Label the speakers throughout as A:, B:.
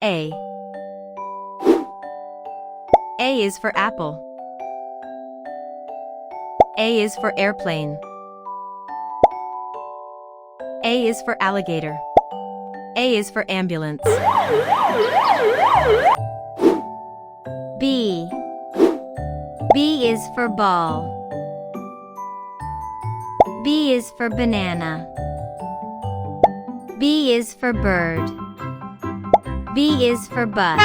A: A. A is for apple. A is for airplane. A is for alligator. A is for ambulance.
B: B. B is for ball. B is for banana. B is for bird. B is for bus.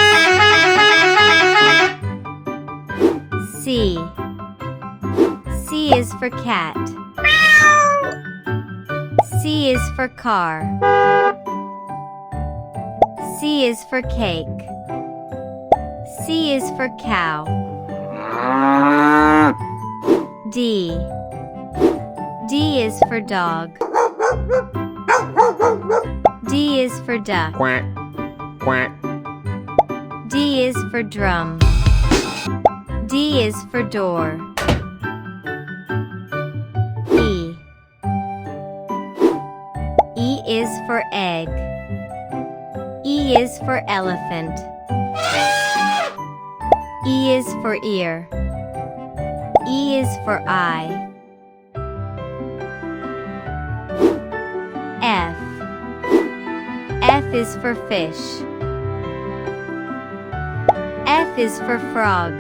B: C. C is for cat. C is for car. C is for cake. C is for cow. D. D is for dog. D is for duck.
C: Quack, quack.
B: D is for drum. D is for door. E. E is for egg. E is for elephant. E is for ear. E is for eye. F. F is for fish. F is for frog.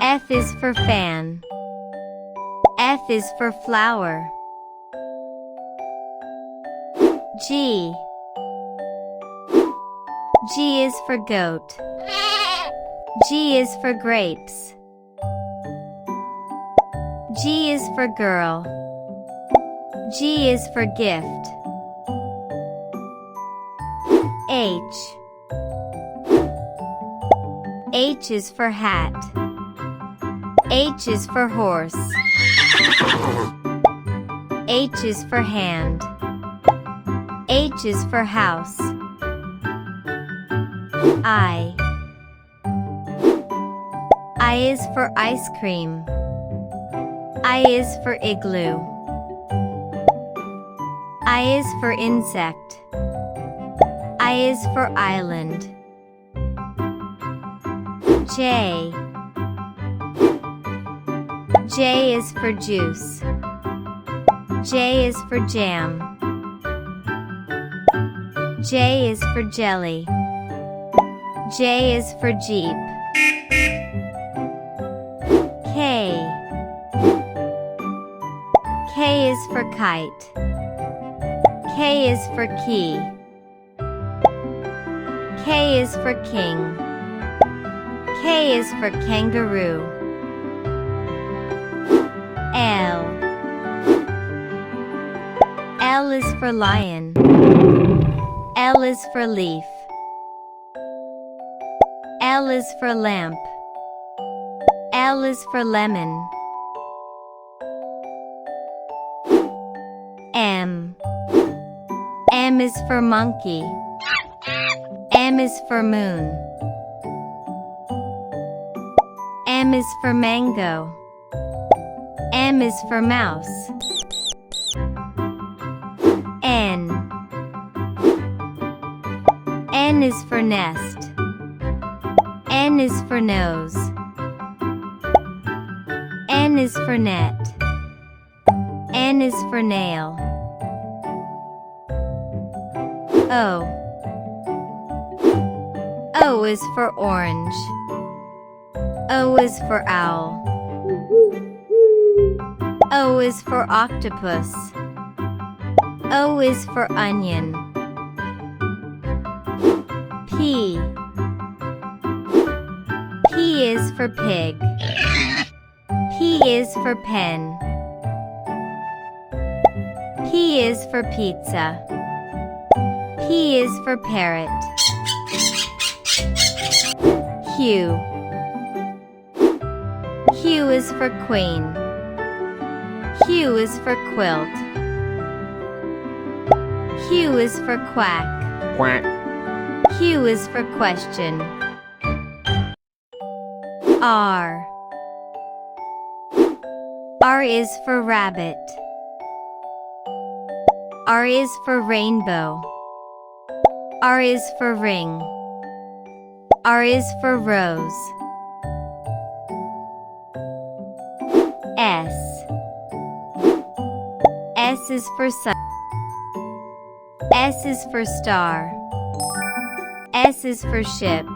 B: F is for fan. F is for flower. G. G is for goat. G is for grapes. G is for girl. G is for gift. H. H is for hat. H is for horse. H is for hand. H is for house. I. I is for ice cream. I is for igloo. I is for insect. I is for island. J. J is for juice. J is for jam. J is for jelly. J is for jeep. K. K is for kite. K is for key. K is for king. K is for kangaroo. L. L is for lion. L is for leaf. L is for lamp. L is for lemon. M. M is for monkey. M is for moon. M is for mango. M is for mouse. N. N is for nest. N is for nose. N is for net. N is for nail. O. O is for orange. O is for owl. O is for octopus. O is for onion. P. P is for pig. P is for pen. P is for pizza. P is for parrot. Q. Q is for queen. Q is for quilt. Q is for quack.
C: Quack.
B: Q is for question. R. R is for rabbit. R is for rainbow. R is for ring. R is for rose. S. S is for sun. S is for star. S is for ship.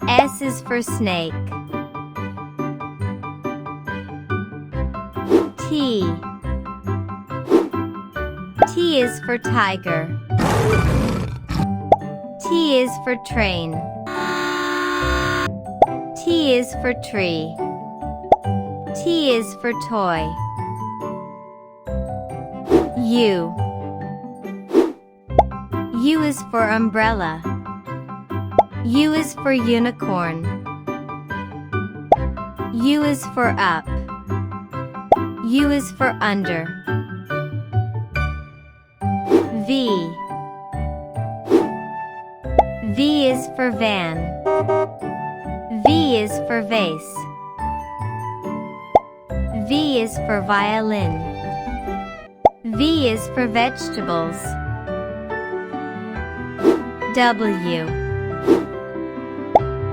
B: S is for snake. T. T is for tiger. T is for train. T is for tree. T is for toy. U. U is for umbrella. U is for unicorn. U is for up. U is for under. V. V is for van. V is for vase. V is for violin. V is for vegetables. W.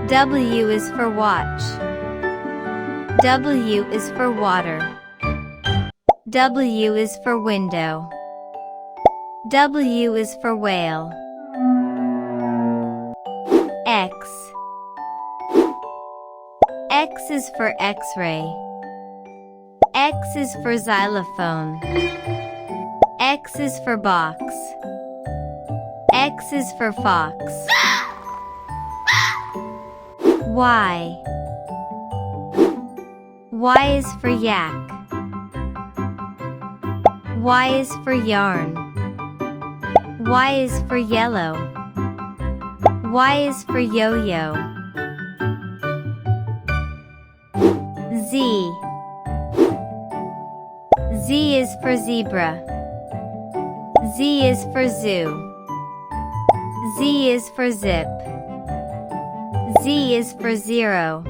B: W is for watch. W is for water. W is for window. W is for whale. X. X is for X-ray. X is for xylophone. X is for box. X is for fox. Y. Y is for yak. Y is for yarn. Y is for yellow. Y is for yo-yo. Z. Z is for zebra. Z is for zoo. Z is for zip. Z is for zero.